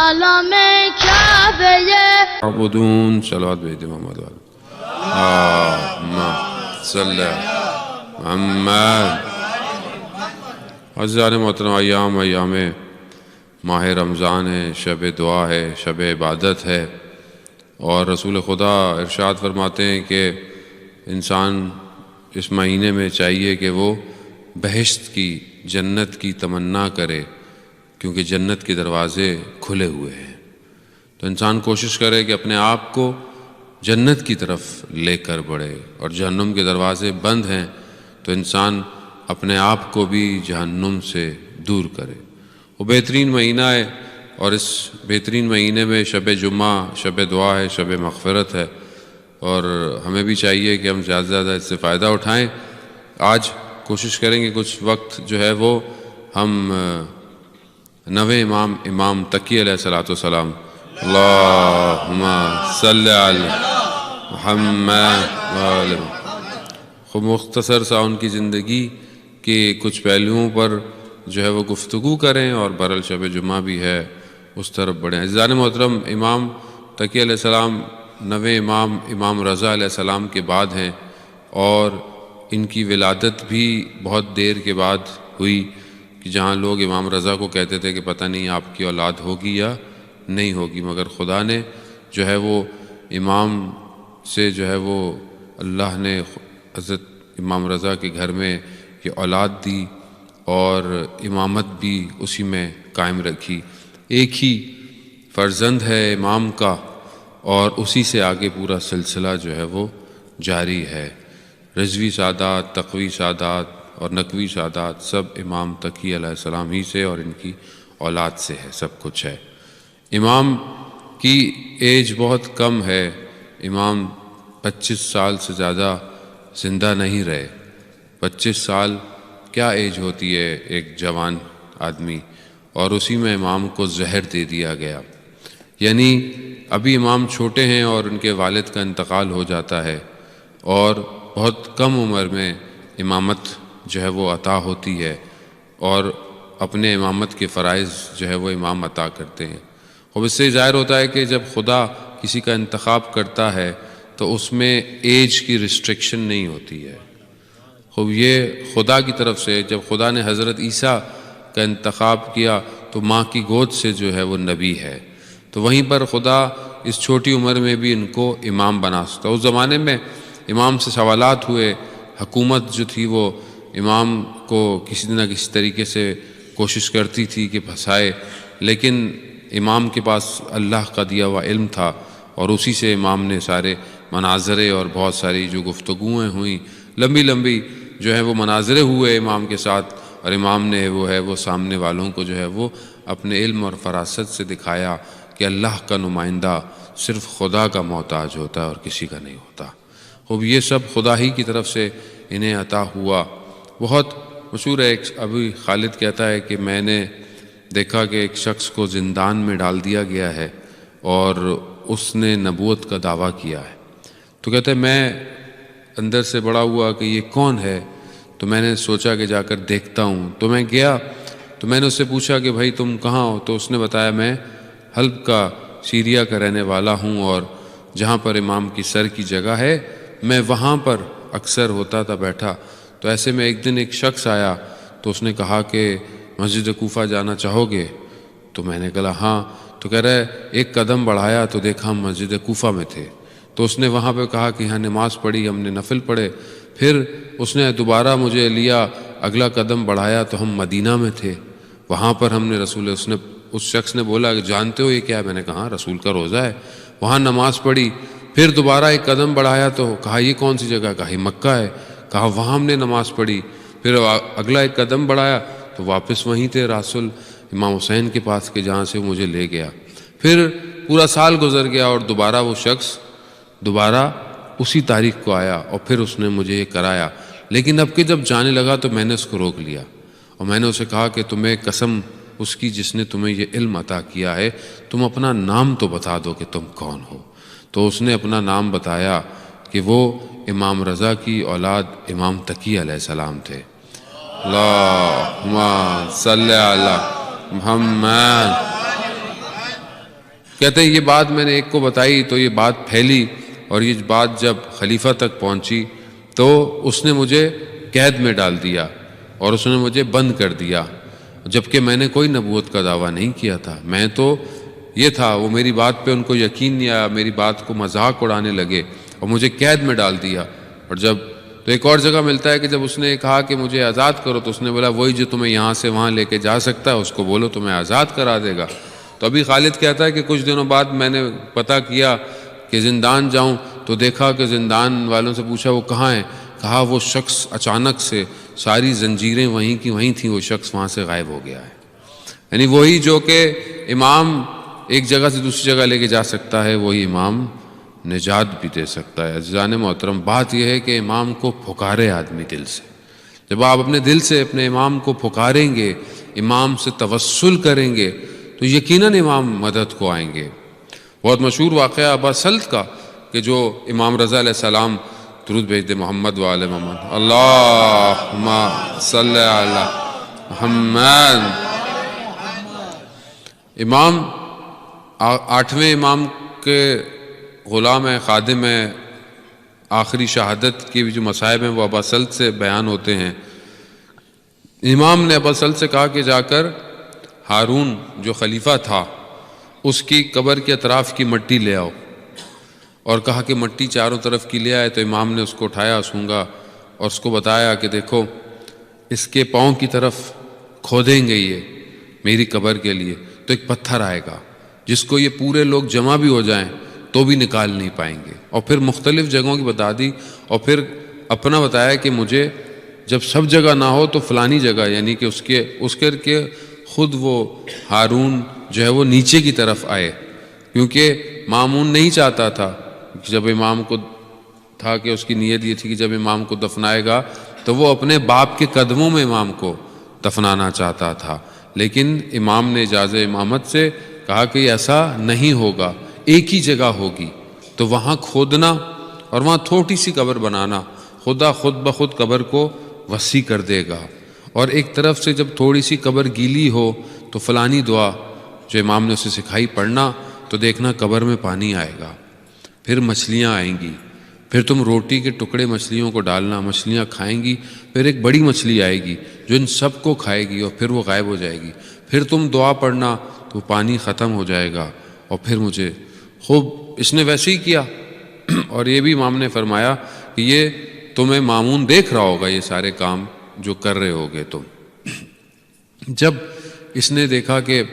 سلام کعبه عبدون صلوات بید محمد اللہم صلی محمد. عزیزان محترم، ایام ماہ رمضان ہے، شب دعا ہے، شب عبادت ہے، اور رسول خدا ارشاد فرماتے ہیں کہ انسان اس مہینے میں چاہیے کہ وہ بہشت کی، جنت کی تمنا کرے، کیونکہ جنت کے دروازے کھلے ہوئے ہیں. تو انسان کوشش کرے کہ اپنے آپ کو جنت کی طرف لے کر بڑھے، اور جہنم کے دروازے بند ہیں تو انسان اپنے آپ کو بھی جہنم سے دور کرے. وہ بہترین مہینہ ہے، اور اس بہترین مہینے میں شب جمعہ، شب دعا ہے، شب مغفرت ہے، اور ہمیں بھی چاہیے کہ ہم زیادہ سے زیادہ اس سے فائدہ اٹھائیں. آج کوشش کریں گے کچھ وقت جو ہے وہ ہم نویں امام تقی علیہ السلام اللہم صلی علی محمد، خوب مختصر سا ان کی زندگی کے کچھ پہلوؤں پر جو ہے وہ گفتگو کریں، اور برل شب جمعہ بھی ہے اس طرف بڑھیں. عزیزان محترم، امام تقی علیہ السلام نویں امام رضا علیہ السلام کے بعد ہیں، اور ان کی ولادت بھی بہت دیر کے بعد ہوئی، کہ جہاں لوگ امام رضا کو کہتے تھے کہ پتہ نہیں آپ کی اولاد ہوگی یا نہیں ہوگی، مگر خدا نے جو ہے وہ امام سے جو ہے وہ اللہ نے حضرت امام رضا کے گھر میں یہ اولاد دی، اور امامت بھی اسی میں قائم رکھی. ایک ہی فرزند ہے امام کا، اور اسی سے آگے پورا سلسلہ جو ہے وہ جاری ہے. رضوی سادات، تقوی سادات اور نقوی سادات سب امام تقی علیہ السلام ہی سے اور ان کی اولاد سے ہے، سب کچھ ہے. امام کی ایج بہت کم ہے، امام 25 سال سے زیادہ زندہ نہیں رہے. 25 سال کیا ایج ہوتی ہے ایک جوان آدمی، اور اسی میں امام کو زہر دے دیا گیا. یعنی ابھی امام چھوٹے ہیں اور ان کے والد کا انتقال ہو جاتا ہے، اور بہت کم عمر میں امامت جو ہے وہ عطا ہوتی ہے، اور اپنے امامت کے فرائض جو ہے وہ امام عطا کرتے ہیں. اب اس سے ظاہر ہوتا ہے کہ جب خدا کسی کا انتخاب کرتا ہے تو اس میں ایج کی ریسٹرکشن نہیں ہوتی ہے. خوب یہ خدا کی طرف سے، جب خدا نے حضرت عیسیٰ کا انتخاب کیا تو ماں کی گود سے جو ہے وہ نبی ہے، تو وہیں پر خدا اس چھوٹی عمر میں بھی ان کو امام بنا سکتا. اس زمانے میں امام سے سوالات ہوئے، حکومت جو تھی وہ امام کو کسی نہ کسی طریقے سے کوشش کرتی تھی کہ پھنسائے، لیکن امام کے پاس اللہ کا دیا ہوا علم تھا، اور اسی سے امام نے سارے مناظرے اور بہت ساری جو گفتگویں ہوئیں، لمبی جو ہے وہ مناظرے ہوئے امام کے ساتھ، اور امام نے وہ سامنے والوں کو جو ہے وہ اپنے علم اور فراست سے دکھایا کہ اللہ کا نمائندہ صرف خدا کا محتاج ہوتا ہے اور کسی کا نہیں ہوتا. خوب یہ سب خدا ہی کی طرف سے انہیں عطا ہوا. بہت مشہور ہے، ابھی خالد کہتا ہے کہ میں نے دیکھا کہ ایک شخص کو زندان میں ڈال دیا گیا ہے اور اس نے نبوت کا دعویٰ کیا ہے. تو کہتے ہیں میں اندر سے بڑا ہوا کہ یہ کون ہے، تو میں نے سوچا کہ جا کر دیکھتا ہوں. تو میں گیا، تو میں نے اس سے پوچھا کہ بھائی تم کہاں ہو؟ تو اس نے بتایا میں حلب کا، سیریا کا رہنے والا ہوں، اور جہاں پر امام کی سر کی جگہ ہے میں وہاں پر اکثر ہوتا تھا بیٹھا. تو ایسے میں ایک دن ایک شخص آیا، تو اس نے کہا کہ مسجد کوفہ جانا چاہو گے؟ تو میں نے کہا ہاں. تو کہہ رہا ہے ایک قدم بڑھایا تو دیکھا ہم مسجد کوفہ میں تھے. تو اس نے وہاں پہ کہا کہ یہاں نماز پڑھی، ہم نے نفل پڑھے. پھر اس نے دوبارہ مجھے لیا، اگلا قدم بڑھایا تو ہم مدینہ میں تھے، وہاں پر ہم نے اس شخص نے بولا کہ جانتے ہو یہ کیا ہے؟ میں نے کہا رسول کا روزہ ہے. وہاں نماز پڑھی. پھر دوبارہ ایک قدم بڑھایا تو کہا یہ کون سی جگہ؟ کہا یہ مکہ ہے. کہا وہاں ہم نے نماز پڑھی. پھر اگلا ایک قدم بڑھایا تو واپس وہیں تھے رسول امام حسین کے پاس کے جہاں سے مجھے لے گیا. پھر پورا سال گزر گیا اور دوبارہ وہ شخص دوبارہ اسی تاریخ کو آیا اور پھر اس نے مجھے یہ کرایا. لیکن اب کہ جب جانے لگا تو میں نے اس کو روک لیا اور میں نے اسے کہا کہ تمہیں قسم اس کی جس نے تمہیں یہ علم عطا کیا ہے، تم اپنا نام تو بتا دو کہ تم کون ہو. تو اس نے اپنا نام بتایا کہ وہ امام رضا کی اولاد امام تقی علیہ السلام تھے. اللہم صلی علی محمد. کہتے ہیں یہ بات میں نے ایک کو بتائی تو یہ بات پھیلی، اور یہ بات جب خلیفہ تک پہنچی تو اس نے مجھے قید میں ڈال دیا اور اس نے مجھے بند کر دیا، جبکہ میں نے کوئی نبوت کا دعویٰ نہیں کیا تھا. میں تو یہ تھا، وہ میری بات پہ ان کو یقین نہیں آیا، میری بات کو مذاق اڑانے لگے اور مجھے قید میں ڈال دیا. اور جب تو ایک اور جگہ ملتا ہے کہ جب اس نے کہا کہ مجھے آزاد کرو تو اس نے بولا وہی جو تمہیں یہاں سے وہاں لے کے جا سکتا ہے اس کو بولو تمہیں آزاد کرا دے گا. تو ابھی خالد کہتا ہے کہ کچھ دنوں بعد میں نے پتہ کیا کہ زندان جاؤں تو دیکھا کہ زندان والوں سے پوچھا وہ کہاں ہے، کہا وہ شخص اچانک سے ساری زنجیریں وہیں کی وہیں تھیں، وہ شخص وہاں سے غائب ہو گیا ہے. یعنی وہی جو کہ امام ایک جگہ سے دوسری جگہ لے کے جا سکتا ہے وہی امام نجات بھی دے سکتا ہے. عزیزان محترم، بات یہ ہے کہ امام کو پکارے آدمی دل سے. جب آپ اپنے دل سے اپنے امام کو پکاریں گے، امام سے توسل کریں گے تو یقیناً امام مدد کو آئیں گے. بہت مشہور واقعہ ابا سلط کا کہ جو امام رضا علیہ السلام درود بھیج دے محمد وآل محمد، اللہم صلی علی محمد. امام 8ویں امام کے غلام ہے، خادم ہے. آخری شہادت کے بھی جو مصائب ہیں وہ ابا سلط سے بیان ہوتے ہیں. امام نے ابا سلط سے کہا کہ جا کر ہارون جو خلیفہ تھا اس کی قبر کے اطراف کی مٹی لے آؤ، اور کہا کہ مٹی چاروں طرف کی لے آئے. تو امام نے اس کو اٹھایا سونگا اور اس کو بتایا کہ دیکھو اس کے پاؤں کی طرف کھودیں گے یہ میری قبر کے لیے تو ایک پتھر آئے گا جس کو یہ پورے لوگ جمع بھی ہو جائیں تو بھی نکال نہیں پائیں گے. اور پھر مختلف جگہوں کی بتا دی اور پھر اپنا بتایا کہ مجھے جب سب جگہ نہ ہو تو فلانی جگہ، یعنی کہ اس کے خود وہ ہارون جو ہے وہ نیچے کی طرف آئے، کیونکہ مامون نہیں چاہتا تھا. جب امام کو تھا کہ اس کی نیت یہ تھی کہ جب امام کو دفنائے گا تو وہ اپنے باپ کے قدموں میں امام کو دفنانا چاہتا تھا، لیکن امام نے اجازت امامت سے کہا کہ ایسا نہیں ہوگا، ایک ہی جگہ ہوگی. تو وہاں کھودنا اور وہاں تھوڑی سی قبر بنانا، خدا خود بخود قبر کو وسیع کر دے گا. اور ایک طرف سے جب تھوڑی سی قبر گیلی ہو تو فلانی دعا جو امام نے اسے سکھائی پڑھنا، تو دیکھنا قبر میں پانی آئے گا، پھر مچھلیاں آئیں گی، پھر تم روٹی کے ٹکڑے مچھلیوں کو ڈالنا، مچھلیاں کھائیں گی، پھر ایک بڑی مچھلی آئے گی جو ان سب کو کھائے گی اور پھر وہ غائب ہو جائے گی. پھر تم دعا پڑھنا تو پانی ختم ہو جائے گا اور پھر مجھے خوب. اس نے ویسے ہی کیا. اور یہ بھی امام نے فرمایا کہ یہ تمہیں مامون دیکھ رہا ہوگا یہ سارے کام جو کر رہے ہوگے تم. جب اس نے دیکھا کہ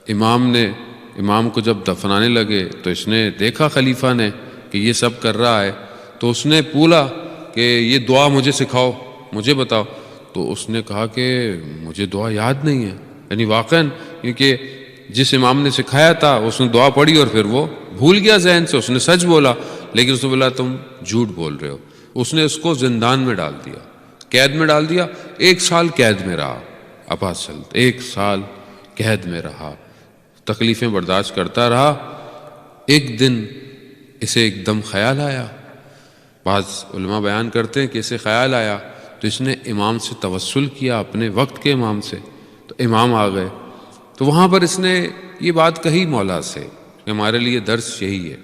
امام کو جب دفنانے لگے تو اس نے دیکھا خلیفہ نے کہ یہ سب کر رہا ہے، تو اس نے پوچھا کہ یہ دعا مجھے سکھاؤ، مجھے بتاؤ. تو اس نے کہا کہ مجھے دعا یاد نہیں ہے. یعنی واقعاً کیونکہ جس امام نے سکھایا تھا اس نے دعا پڑھی اور پھر وہ بھول گیا ذہن سے. اس نے سچ بولا لیکن اس نے بولا تم جھوٹ بول رہے ہو. اس نے اس کو زندان میں ڈال دیا، قید میں ڈال دیا. 1 سال قید میں رہا ابا سلط، 1 سال قید میں رہا، تکلیفیں برداشت کرتا رہا. ایک دن اسے ایک دم خیال آیا. بعض علماء بیان کرتے ہیں کہ اسے خیال آیا تو اس نے امام سے توسل کیا، اپنے وقت کے امام سے. تو امام آ گئے تو وہاں پر اس نے یہ بات کہی مولا سے کہ ہمارے لیے درس یہی ہے.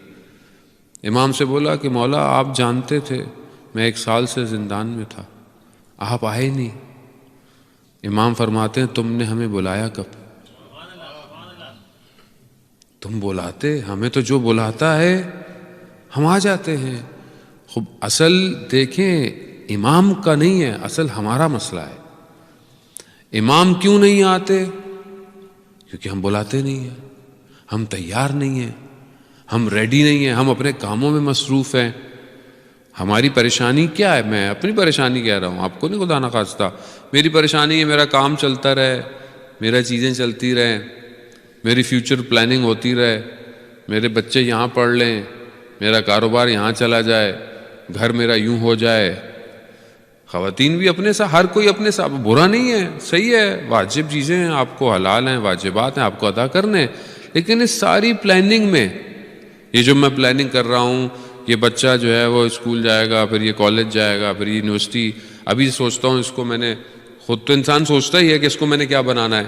امام سے بولا کہ مولا آپ جانتے تھے میں 1 سال سے زندان میں تھا، آپ آئے نہیں. امام فرماتے ہیں تم نے ہمیں بلایا کب؟ تم بلاتے ہمیں تو جو بلاتا ہے ہم آ جاتے ہیں. خوب اصل دیکھیں امام کا نہیں ہے، اصل ہمارا مسئلہ ہے. امام کیوں نہیں آتے؟ کیونکہ ہم بلاتے نہیں ہیں، ہم تیار نہیں ہیں، ہم ریڈی نہیں ہیں، ہم اپنے کاموں میں مصروف ہیں. ہماری پریشانی کیا ہے؟ میں اپنی پریشانی کہہ رہا ہوں، آپ کو نہیں خدا نخواستہ. میری پریشانی ہے میرا کام چلتا رہے، میرا چیزیں چلتی رہیں، میری فیوچر پلاننگ ہوتی رہے، میرے بچے یہاں پڑھ لیں، میرا کاروبار یہاں چلا جائے، گھر میرا یوں ہو جائے. خواتین بھی اپنے ساتھ، ہر کوئی اپنے ساتھ، برا نہیں ہے، صحیح ہے، واجب چیزیں ہیں، آپ کو حلال ہیں، واجبات ہیں، آپ کو ادا کرنے. لیکن اس ساری پلاننگ میں یہ جو میں پلاننگ کر رہا ہوں، یہ بچہ جو ہے وہ اسکول جائے گا، پھر یہ کالج جائے گا، پھر یونیورسٹی. ابھی سوچتا ہوں اس کو میں نے، خود تو انسان سوچتا ہی ہے کہ اس کو میں نے کیا بنانا ہے.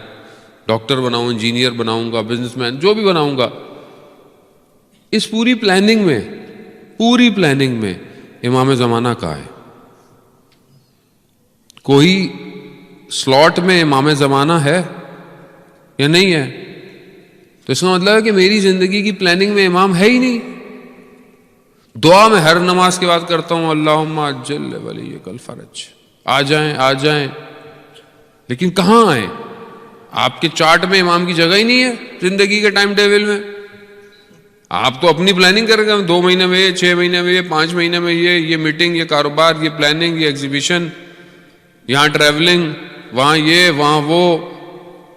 ڈاکٹر بناؤں، انجینئر بناؤں گا، بزنس مین، جو بھی بناؤں گا. اس پوری پلاننگ میں امام زمانہ کہاں ہے؟ کوئی سلاٹ میں امام زمانہ ہے یا نہیں ہے؟ تو اس کا مطلب ہے کہ میری زندگی کی پلاننگ میں امام ہے ہی نہیں. دعا میں ہر نماز کے بعد کرتا ہوں اللہم عجل ولیک الفرج، آ جائیں، لیکن کہاں آئیں؟ آپ کے چارٹ میں امام کی جگہ ہی نہیں ہے زندگی کے ٹائم ٹیبل میں. آپ تو اپنی پلاننگ کر گئے، 2 مہینے میں یہ، 6 مہینے میں یہ، 5 مہینے میں یہ میٹنگ، یہ کاروبار، یہ پلاننگ، یہ ایگزیبیشن، یہاں ٹریولنگ، وہاں یہ، وہاں وہ،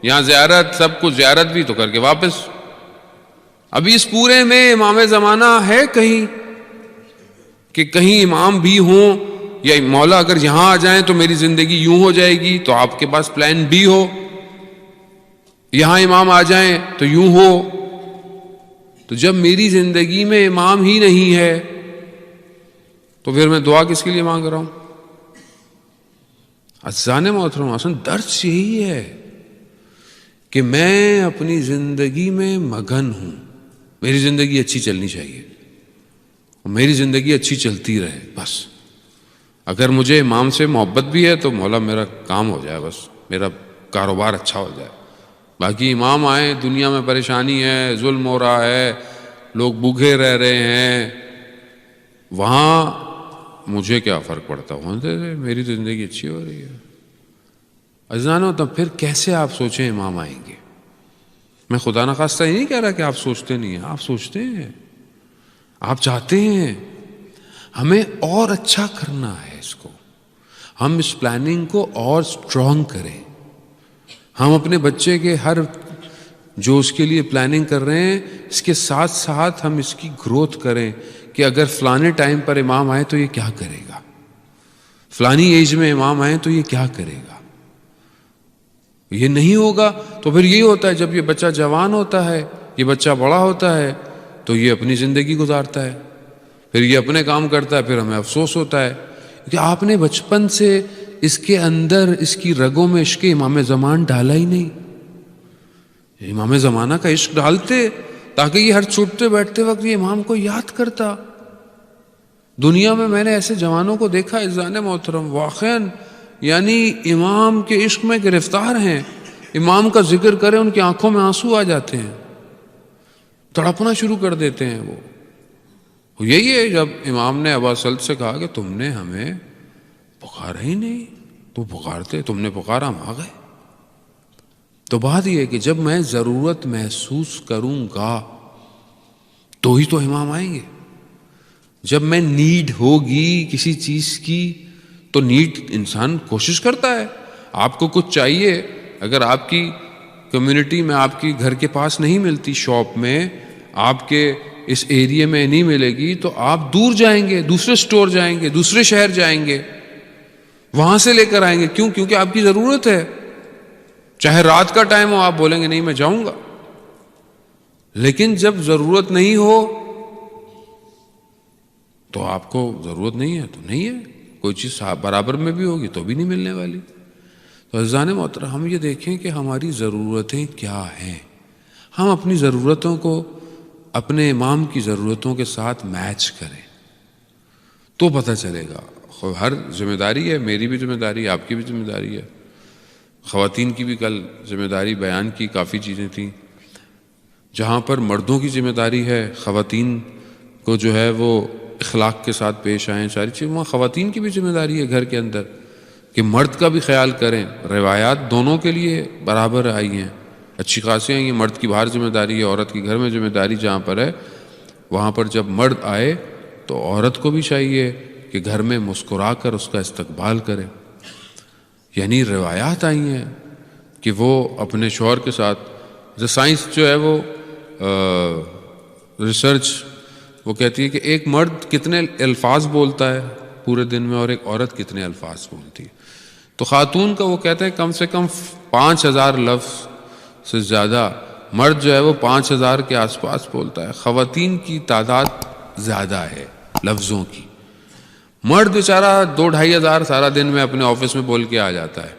یہاں زیارت، سب کچھ زیارت بھی تو کر کے واپس. ابھی اس پورے میں امام زمانہ ہے کہیں کہ کہیں امام بھی ہوں، یا مولا اگر یہاں آ جائیں تو میری زندگی یوں ہو جائے گی، تو آپ کے پاس پلان بی ہو، یہاں امام آ جائیں تو یوں ہو. تو جب میری زندگی میں امام ہی نہیں ہے تو پھر میں دعا کس کے لیے مانگ رہا ہوں؟ عزیزان محترم، اصل درس یہی ہے کہ میں اپنی زندگی میں مگن ہوں. میری زندگی اچھی چلنی چاہیے، میری زندگی اچھی چلتی رہے بس. اگر مجھے امام سے محبت بھی ہے تو مولا میرا کام ہو جائے، بس میرا کاروبار اچھا ہو جائے. باقی امام آئے، دنیا میں پریشانی ہے، ظلم ہو رہا ہے، لوگ بھوکے رہ رہے ہیں، وہاں مجھے کیا فرق پڑتا ہے؟ میری زندگی اچھی ہو رہی ہے. عزیزانو، تب پھر کیسے آپ سوچیں امام آئیں گے؟ میں خدا نخواستہ یہ نہیں کہہ رہا کہ آپ سوچتے نہیں ہیں، آپ سوچتے ہیں، آپ چاہتے ہیں. ہمیں اور اچھا کرنا ہے اس کو، ہم اس پلاننگ کو اور سٹرونگ کریں. ہم اپنے بچے کے ہر جو اس کے لیے پلاننگ کر رہے ہیں، اس کے ساتھ ساتھ ہم اس کی گروتھ کریں کہ اگر فلانے ٹائم پر امام آئے تو یہ کیا کرے گا، فلانی ایج میں امام آئے تو یہ کیا کرے گا. یہ نہیں ہوگا تو پھر یہی ہوتا ہے، جب یہ بچہ جوان ہوتا ہے، یہ بچہ بڑا ہوتا ہے تو یہ اپنی زندگی گزارتا ہے، پھر یہ اپنے کام کرتا ہے، پھر ہمیں افسوس ہوتا ہے کہ آپ نے بچپن سے اس کے اندر، اس کی رگوں میں عشق امام زمان ڈالا ہی نہیں. امام زمانہ کا عشق ڈالتے تاکہ یہ ہر چھوٹتے بیٹھتے وقت یہ امام کو یاد کرتا. دنیا میں میں نے ایسے جوانوں کو دیکھا عزیزان محترم، واقعاً یعنی امام کے عشق میں گرفتار ہیں. امام کا ذکر کریں، ان کی آنکھوں میں آنسو آ جاتے ہیں، تڑپنا شروع کر دیتے ہیں. وہ یہی ہے جب امام نے ابا سلط سے کہا کہ تم نے ہمیں پکارا ہی نہیں، تو پکارتے، تم نے پکارا، ہم آ گئے. تو بات یہ ہے کہ جب میں ضرورت محسوس کروں گا تو ہی تو امام آئیں گے. جب میں نیڈ ہوگی کسی چیز کی تو نیڈ انسان کوشش کرتا ہے. آپ کو کچھ چاہیے، اگر آپ کی کمیونٹی میں، آپ کی گھر کے پاس نہیں ملتی، شاپ میں، آپ کے اس ایریے میں نہیں ملے گی، تو آپ دور جائیں گے، دوسرے سٹور جائیں گے، دوسرے شہر جائیں گے، وہاں سے لے کر آئیں گے. کیوں؟ کیونکہ آپ کی ضرورت ہے. چاہے رات کا ٹائم ہو، آپ بولیں گے نہیں میں جاؤں گا. لیکن جب ضرورت نہیں ہو تو آپ کو ضرورت نہیں ہے تو نہیں ہے. کوئی چیز برابر میں بھی ہوگی تو بھی نہیں ملنے والی. تو عزیزان محترم، ہم یہ دیکھیں کہ ہماری ضرورتیں کیا ہیں. ہم اپنی ضرورتوں کو اپنے امام کی ضرورتوں کے ساتھ میچ کریں تو پتہ چلے گا. ہر ذمہ داری ہے، میری بھی ذمہ داری ہے، آپ کی بھی ذمہ داری ہے. خواتین کی بھی کل ذمہ داری بیان کی، کافی چیزیں تھیں. جہاں پر مردوں کی ذمہ داری ہے خواتین کو جو ہے وہ اخلاق کے ساتھ پیش آئیں، ساری چیزیں، وہاں خواتین کی بھی ذمہ داری ہے گھر کے اندر کہ مرد کا بھی خیال کریں. روایات دونوں کے لیے برابر آئی ہیں، اچھی خاصی آئی ہیں. مرد کی باہر ذمہ داری ہے، عورت کی گھر میں ذمہ داری جہاں پر ہے. وہاں پر جب مرد آئے تو عورت کو بھی چاہیے کہ گھر میں مسکرا کر اس کا استقبال کرے. یعنی روایات آئی ہیں کہ وہ اپنے شوہر کے ساتھ، سائنس جو ہے وہ ریسرچ وہ کہتی ہے کہ ایک مرد کتنے الفاظ بولتا ہے پورے دن میں اور ایک عورت کتنے الفاظ بولتی ہے. تو خاتون کا وہ کہتے ہیں کم سے کم 5000 لفظ سے زیادہ، مرد جو ہے وہ 5000 کے آس پاس بولتا ہے. خواتین کی تعداد زیادہ ہے لفظوں کی. مرد بیچارہ 2-2.5 ہزار سارا دن میں اپنے آفس میں بول کے آ جاتا ہے.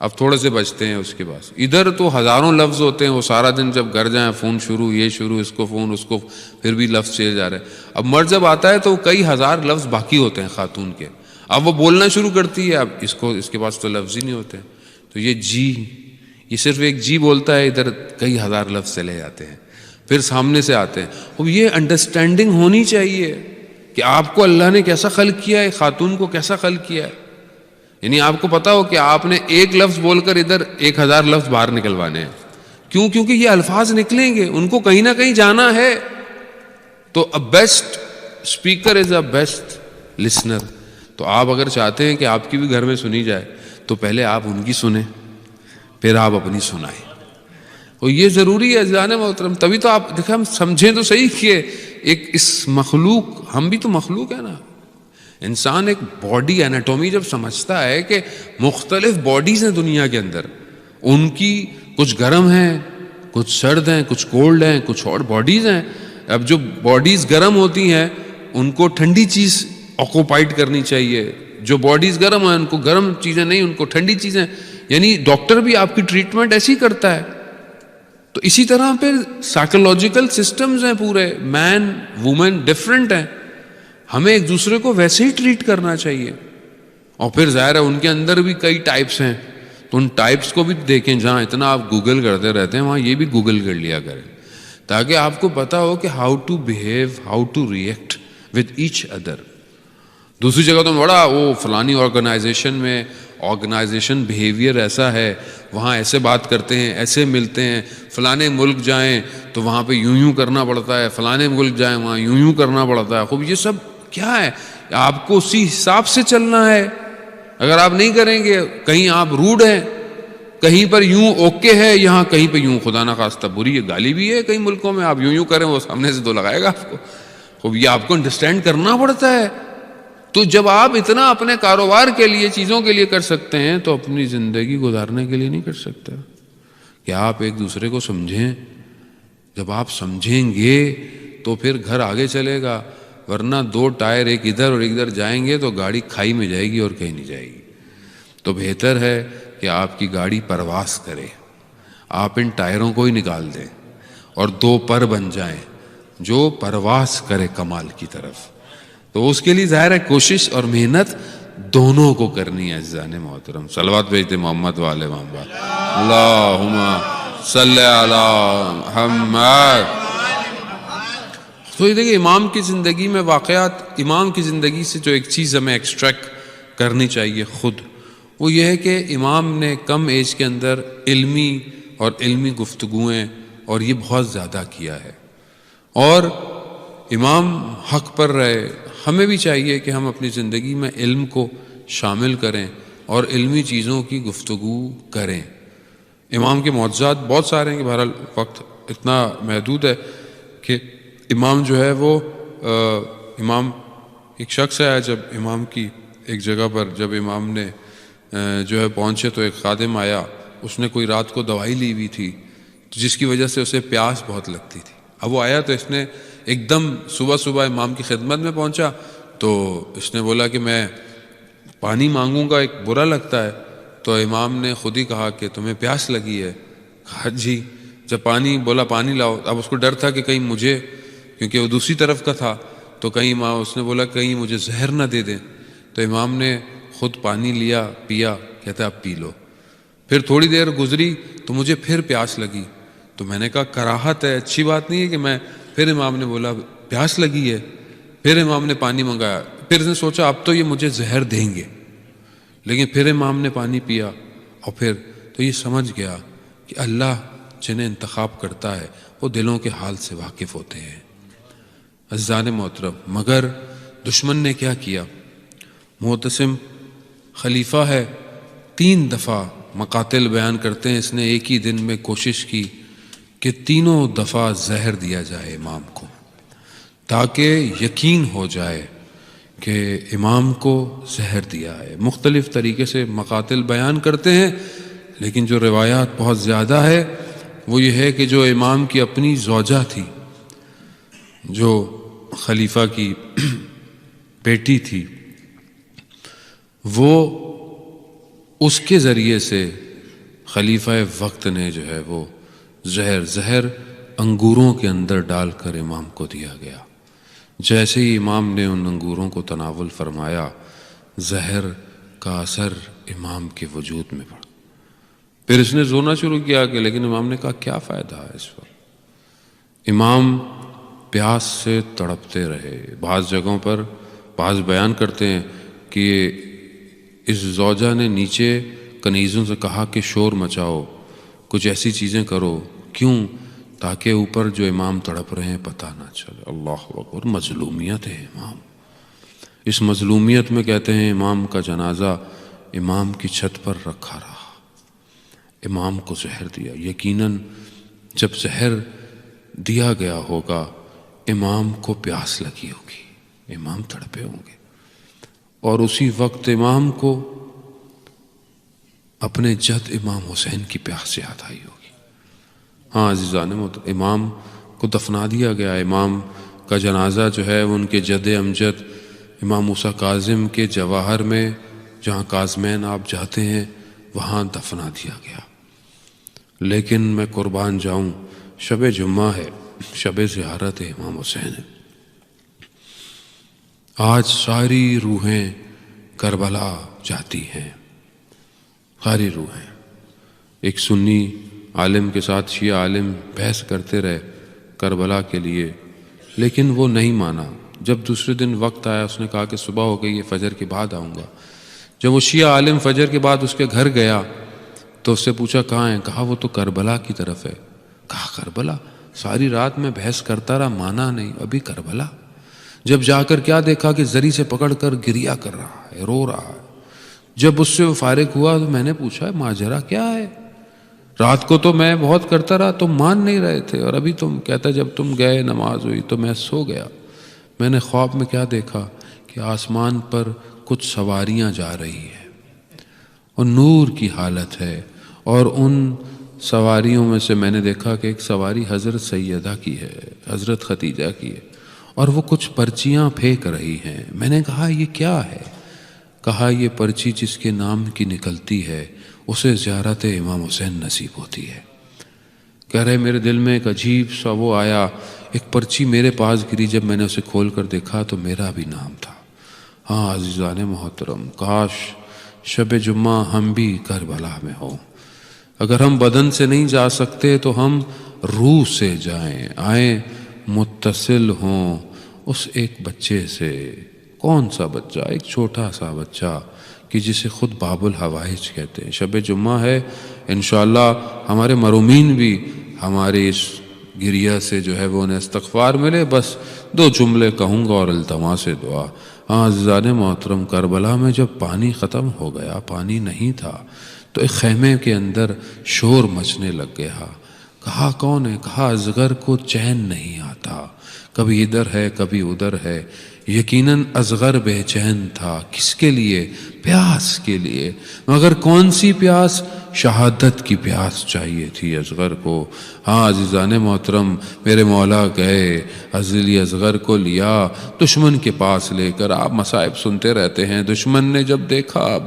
اب تھوڑے سے بچتے ہیں اس کے بعد. ادھر تو ہزاروں لفظ ہوتے ہیں, وہ سارا دن جب گھر جائیں فون شروع, یہ شروع, اس کو فون, اس کو, پھر بھی لفظ چلے جا رہے ہیں. اب مرد جب آتا ہے تو کئی ہزار لفظ باقی ہوتے ہیں خاتون کے, اب وہ بولنا شروع کرتی ہے, اب اس کے پاس تو لفظ ہی نہیں ہوتے. تو یہ صرف ایک جی بولتا ہے, ادھر کئی ہزار لفظ چلے جاتے ہیں, پھر سامنے سے آتے ہیں. اب یہ انڈرسٹینڈنگ ہونی چاہیے کہ آپ کو اللہ نے کیسا خلق کیا ہے, خاتون کو کیسا خلق کیا ہے. یعنی آپ کو پتا ہو کہ آپ نے ایک لفظ بول کر ادھر 1000 لفظ باہر نکلوانے ہیں. کیوں؟ کیونکہ یہ الفاظ نکلیں گے, ان کو کہیں نہ کہیں جانا ہے. تو a best speaker is a best listener. تو آپ اگر چاہتے ہیں کہ آپ کی بھی گھر میں سنی جائے تو پہلے آپ ان کی سنیں, پھر آپ اپنی سنائیں. اور یہ ضروری ہے عزیزان محترم. تبھی تو آپ دیکھیں, ہم سمجھیں تو صحیح کہ ایک اس مخلوق, ہم بھی تو مخلوق ہے نا. انسان ایک باڈی انیٹومی جب سمجھتا ہے کہ مختلف باڈیز ہیں دنیا کے اندر, ان کی کچھ گرم ہیں, کچھ سرد ہیں, کچھ کولڈ ہیں, کچھ اور باڈیز ہیں. اب جو باڈیز گرم ہوتی ہیں ان کو ٹھنڈی چیز آکوپائڈ کرنی چاہیے, جو باڈیز گرم ہیں ان کو گرم چیزیں نہیں, ان کو ٹھنڈی چیزیں. یعنی ڈاکٹر بھی آپ کی ٹریٹمنٹ ایسی ہی کرتا ہے. تو اسی طرح پھر سائیکولوجیکل سسٹمز ہیں پورے, مین وومن ڈفرینٹ ہیں, ہمیں ایک دوسرے کو ویسے ہی ٹریٹ کرنا چاہیے. اور پھر ظاہر ہے ان کے اندر بھی کئی ٹائپس ہیں, تو ان ٹائپس کو بھی دیکھیں. جہاں اتنا آپ گوگل کرتے رہتے ہیں وہاں یہ بھی گوگل کر لیا کریں, تاکہ آپ کو پتا ہو کہ how to behave, how to react with each other. دوسری جگہ تو بڑا وہ فلانی آرگنائزیشن میں آرگنائزیشن بیہیویئر ایسا ہے, وہاں ایسے بات کرتے ہیں, ایسے ملتے ہیں. فلانے ملک جائیں تو وہاں پہ یوں کرنا پڑتا ہے, فلانے ملک جائیں وہاں یوں کرنا پڑتا ہے. خوب یہ سب کیا ہے؟ آپ کو اسی حساب سے چلنا ہے. اگر آپ نہیں کریں گے, کہیں آپ روڈ ہیں, کہیں پر یوں اوکے ہے, یہاں کہیں پہ یوں خدا نخواستہ بری ہے, گالی بھی ہے کئی ملکوں میں, آپ یوں کریں وہ سامنے سے تو لگائے گا آپ کو. خوب یہ آپ کو انڈرسٹینڈ کرنا پڑتا ہے. تو جب آپ اتنا اپنے کاروبار کے لیے, چیزوں کے لیے کر سکتے ہیں, تو اپنی زندگی گزارنے کے لیے نہیں کر سکتے. کہ آپ ایک دوسرے کو سمجھیں. جب آپ سمجھیں گے تو پھر گھر آگے چلے گا, ورنہ 2 ٹائر ایک ادھر اور ایک ادھر جائیں گے تو گاڑی کھائی میں جائے گی اور کہیں نہیں جائے گی. تو بہتر ہے کہ آپ کی گاڑی پرواز کرے, آپ ان ٹائروں کو ہی نکال دیں اور 2 پر بن جائیں جو پرواز کرے کمال کی طرف. تو اس کے لیے ظاہر ہے کوشش اور محنت دونوں کو کرنی ہے عزیزان محترم. صلوات بھیجتے محمد والے محمد, اللہم صلی علی محمد. تو یہ دیکھیں امام کی زندگی میں واقعات, امام کی زندگی سے جو ایک چیز ہمیں ایکسٹریکٹ کرنی چاہیے خود, وہ یہ ہے کہ امام نے کم ایج کے اندر علمی گفتگویں اور یہ بہت زیادہ کیا ہے. اور امام حق پر رہے. ہمیں بھی چاہیے کہ ہم اپنی زندگی میں علم کو شامل کریں اور علمی چیزوں کی گفتگو کریں. امام کے معجزات بہت سارے ہیں کہ بہرحال وقت اتنا محدود ہے کہ امام جو ہے وہ امام ایک شخص ہے, جب امام کی ایک جگہ پر جب امام نے جو ہے پہنچے تو ایک خادم آیا, اس نے کوئی رات کو دوائی لی ہوئی تھی جس کی وجہ سے اسے پیاس بہت لگتی تھی. اب وہ آیا تو اس نے ایک دم صبح امام کی خدمت میں پہنچا, تو اس نے بولا کہ میں پانی مانگوں گا, ایک برا لگتا ہے. تو امام نے خود ہی کہا کہ تمہیں پیاس لگی ہے؟ کہا جی. جب بولا پانی لاؤ. اب اس کو ڈر تھا کہ کہیں مجھے, کیونکہ وہ دوسری طرف کا تھا, تو کہیں اس نے بولا کہیں مجھے زہر نہ دے دیں. تو امام نے خود پانی لیا, پیا, کہتا اب پی لو. پھر تھوڑی دیر گزری تو مجھے پھر پیاس لگی. تو میں نے کہا کراہت ہے, اچھی بات نہیں ہے کہ میں. پھر امام نے بولا پیاس لگی ہے. پھر امام نے پانی منگایا. پھر اس نے سوچا اب تو یہ مجھے زہر دیں گے, لیکن پھر امام نے پانی پیا. اور پھر تو یہ سمجھ گیا کہ اللہ جنہیں انتخاب کرتا ہے وہ دلوں کے حال سے واقف ہوتے ہیں. عزیزان محترم, مگر دشمن نے کیا کیا؟ معتصم خلیفہ ہے, 3 دفعہ مقاتل بیان کرتے ہیں, اس نے ایک ہی دن میں کوشش کی کہ 3 دفعہ زہر دیا جائے امام کو, تاکہ یقین ہو جائے کہ امام کو زہر دیا ہے. مختلف طریقے سے مقاتل بیان کرتے ہیں, لیکن جو روایات بہت زیادہ ہے وہ یہ ہے کہ جو امام کی اپنی زوجہ تھی, جو خلیفہ کی بیٹی تھی, وہ اس کے ذریعے سے خلیفہ وقت نے جو ہے وہ زہر انگوروں کے اندر ڈال کر امام کو دیا گیا۔ جیسے ہی امام نے ان انگوروں کو تناول فرمایا، زہر کا اثر امام کے وجود میں پڑا۔ پھر اس نے رونا شروع کیا کہ لیکن امام نے کہا کیا فائدہ ہے اس وقت۔ امام پیاس سے تڑپتے رہے۔ بعض جگہوں پر بعض بیان کرتے ہیں کہ اس زوجہ نے نیچے کنیزوں سے کہا کہ شور مچاؤ، کچھ ایسی چیزیں کرو، کیوں؟ تاکہ اوپر جو امام تڑپ رہے ہیں پتہ نہ چلے۔ اللہ اکبر، مظلومیت ہے امام۔ اس مظلومیت میں کہتے ہیں امام کا جنازہ امام کی چھت پر رکھا رہا، امام کو زہر دیا۔ یقیناً جب زہر دیا گیا ہوگا امام کو پیاس لگی ہوگی، امام تڑپے ہوں گے، اور اسی وقت امام کو اپنے جد امام حسین کی پیاس یاد آئی ہوگی۔ ہاں عزیزان محترم، امام کو دفنا دیا گیا۔ امام کا جنازہ جو ہے وہ ان کے جد امجد امام موسیٰ کاظم کے جواہر میں، جہاں کاظمین آپ جاتے ہیں، وہاں دفنا دیا گیا۔ لیکن میں قربان جاؤں، شب جمعہ ہے، شب زیارت امام حسین ہے۔ آج ساری روحیں کربلا جاتی ہیں، ساری روحیں۔ ایک سنی عالم کے ساتھ شیعہ عالم بحث کرتے رہے کربلا کے لیے، لیکن وہ نہیں مانا۔ جب دوسرے دن وقت آیا اس نے کہا کہ صبح ہو گئی ہے، فجر کے بعد آؤں گا۔ جب وہ شیعہ عالم فجر کے بعد اس کے گھر گیا تو اس سے پوچھا کہاں ہے؟ کہا وہ تو کربلا کی طرف ہے۔ کہا کربلا؟ ساری رات میں بحث کرتا رہا، مانا نہیں، ابھی کربلا؟ جب جا کر کیا دیکھا کہ زری سے پکڑ کر گریا کر رہا ہے، رو رہا ہے۔ جب اس سے وہ فارغ ہوا تو میں نے پوچھا ماجرا کیا ہے؟ رات کو تو میں بہت کرتا رہا، تم مان نہیں رہے تھے، اور ابھی تم کہتا جب تم گئے نماز ہوئی تو میں سو گیا۔ میں نے خواب میں کیا دیکھا کہ آسمان پر کچھ سواریاں جا رہی ہیں اور نور کی حالت ہے، اور ان سواریوں میں سے میں نے دیکھا کہ ایک سواری حضرت سیدہ کی ہے، حضرت ختیجہ کی ہے، اور وہ کچھ پرچیاں پھینک رہی ہیں۔ میں نے کہا یہ کیا ہے؟ کہا یہ پرچی جس کے نام کی نکلتی ہے اسے زیارت امام حسین نصیب ہوتی ہے۔ کہہ رہے میرے دل میں ایک عجیب سا وہ آیا، ایک پرچی میرے پاس گری، جب میں نے اسے کھول کر دیکھا تو میرا بھی نام تھا۔ ہاں عزیزان محترم، کاش شب جمعہ ہم بھی کربلا میں ہوں۔ اگر ہم بدن سے نہیں جا سکتے تو ہم روح سے جائیں، آئیں متصل ہوں اس ایک بچے سے۔ کون سا بچہ؟ ایک چھوٹا سا بچہ کہ جسے خود باب الحوائج کہتے ہیں۔ شب جمعہ ہے، انشاءاللہ ہمارے مرومین بھی ہمارے اس گریہ سے جو ہے وہ انہیں استغفار ملے۔ بس 2 جملے کہوں گا اور التماس سے دعا۔ ہاں عزیزان محترم، کربلا میں جب پانی ختم ہو گیا، پانی نہیں تھا، تو ایک خیمے کے اندر شور مچنے لگ گیا۔ کہا کون ہے؟ کہا اصغر کو چین نہیں آتا، کبھی ادھر ہے کبھی ادھر ہے۔ یقیناً اصغر بے چین تھا، کس کے لیے؟ پیاس کے لیے، مگر کون سی پیاس؟ شہادت کی پیاس چاہیے تھی اصغر کو۔ ہاں عزیزان محترم، میرے مولا گئے، عزیزی اصغر کو لیا دشمن کے پاس لے کر۔ آپ مصائب سنتے رہتے ہیں، دشمن نے جب دیکھا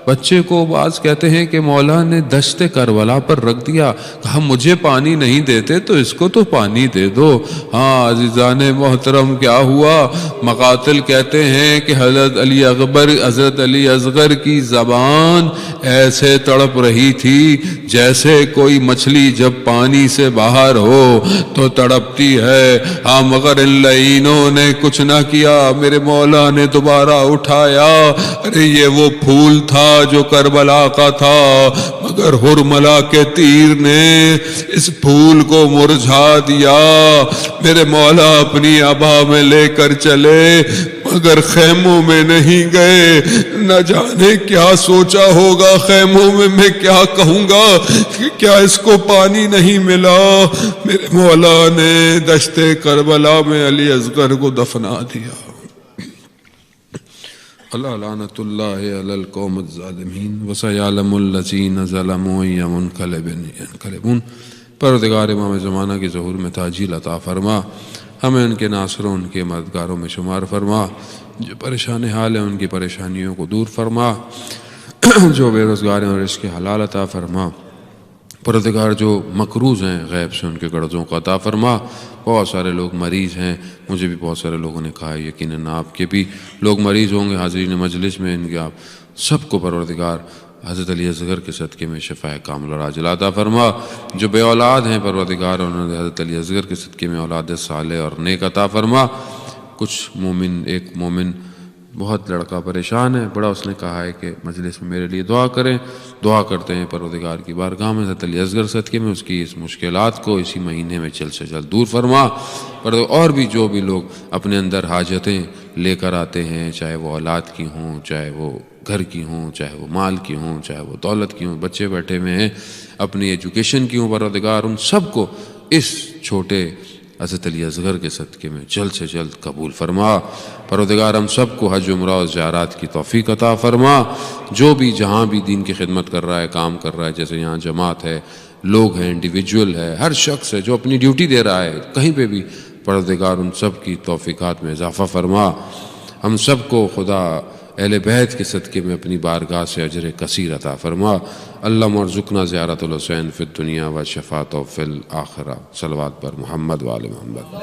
بچے کو، بعض کہتے ہیں کہ مولا نے دشت کربلا پر رکھ دیا، کہا مجھے پانی نہیں دیتے تو اس کو تو پانی دے دو۔ ہاں عزیزان محترم، کیا ہوا؟ مقاتل کہتے ہیں کہ حضرت علی اصغر کی زبان ایسے تڑپ رہی تھی جیسے کوئی مچھلی جب پانی سے باہر ہو تو تڑپتی ہے۔ ہاں مگر ان لعینوں نے کچھ نہ کیا، میرے مولا نے دوبارہ اٹھایا۔ ارے یہ وہ پھول تھا جو کربلا کا تھا، مگر ہرملا کے تیر نے اس پھول کو مرجھا دیا۔ میرے مولا اپنی عبا میں لے کر چلے، مگر خیموں میں نہیں گئے۔ نہ جانے کیا سوچا ہوگا خیموں میں کیا کہوں گا کہ کیا اس کو پانی نہیں ملا۔ میرے مولا نے دشت کربلا میں علی اصغر کو دفنا دیا۔ اللہ لعنت اللہ علی القوم الظالمین وسیعلم الذین ظلموا ای منقلبون۔ پروردگار امام زمانہ کے ظہور میں تاجیل عطا فرما، ہمیں ان کے ناصروں، ان کے مددگاروں میں شمار فرما، جو پریشان حال ہیں ان کی پریشانیوں کو دور فرما۔ جو بے روزگار ہیں اور رزق حلال عطا فرما۔ پروردگار جو مقروض ہیں غیب سے ان کے قرضوں کو عطا فرما۔ بہت سارے لوگ مریض ہیں، مجھے بھی بہت سارے لوگوں نے کہا ہے، یقیناً آپ کے بھی لوگ مریض ہوں گے حاضرین مجلس میں، ان کے آپ سب کو پروردگار حضرت علی اصغر کے صدقے میں شفاء کامل اور عاجل عطا فرما۔ جو بے اولاد ہیں پروردگار انہوں نے حضرت علی اصغر کے صدقے میں اولاد صالح اور نیک عطا فرما۔ کچھ مومن، ایک مومن بہت لڑکا پریشان ہے بڑا، اس نے کہا ہے کہ مجلس میں میرے لیے دعا کریں۔ دعا کرتے ہیں پروردگار کی بارگاہ میں حضرت علی اصغر صدقے میں اس کی اس مشکلات کو اسی مہینے میں جلد سے جلد دور فرما۔ اور بھی جو بھی لوگ اپنے اندر حاجتیں لے کر آتے ہیں، چاہے وہ اولاد کی ہوں، چاہے وہ گھر کی ہوں، چاہے وہ مال کی ہوں، چاہے وہ دولت کی ہوں، بچے بیٹھے ہوئے ہیں اپنی ایجوکیشن کی ہوں، پروردگار ان سب کو اس چھوٹے حضرت علی اصغر کے صدقے میں جلد سے جلد قبول فرما۔ پروردگار ہم سب کو حج عمرہ اور زیارات کی توفیق عطا فرما۔ جو بھی جہاں بھی دین کی خدمت کر رہا ہے، کام کر رہا ہے، جیسے یہاں جماعت ہے، لوگ ہیں، انڈیویجول ہے، ہر شخص ہے جو اپنی ڈیوٹی دے رہا ہے کہیں پہ بھی، پروردگار ان سب کی توفیقات میں اضافہ فرما۔ ہم سب کو خدا اہل بیت کے صدقے میں اپنی بارگاہ سے اجر کثیر عطا فرما۔ اللہم ارزقنا زیارت الحسین فی الدنیا و شفاعتہ فی الآخرہ۔ صلوات پر محمد و آل محمد۔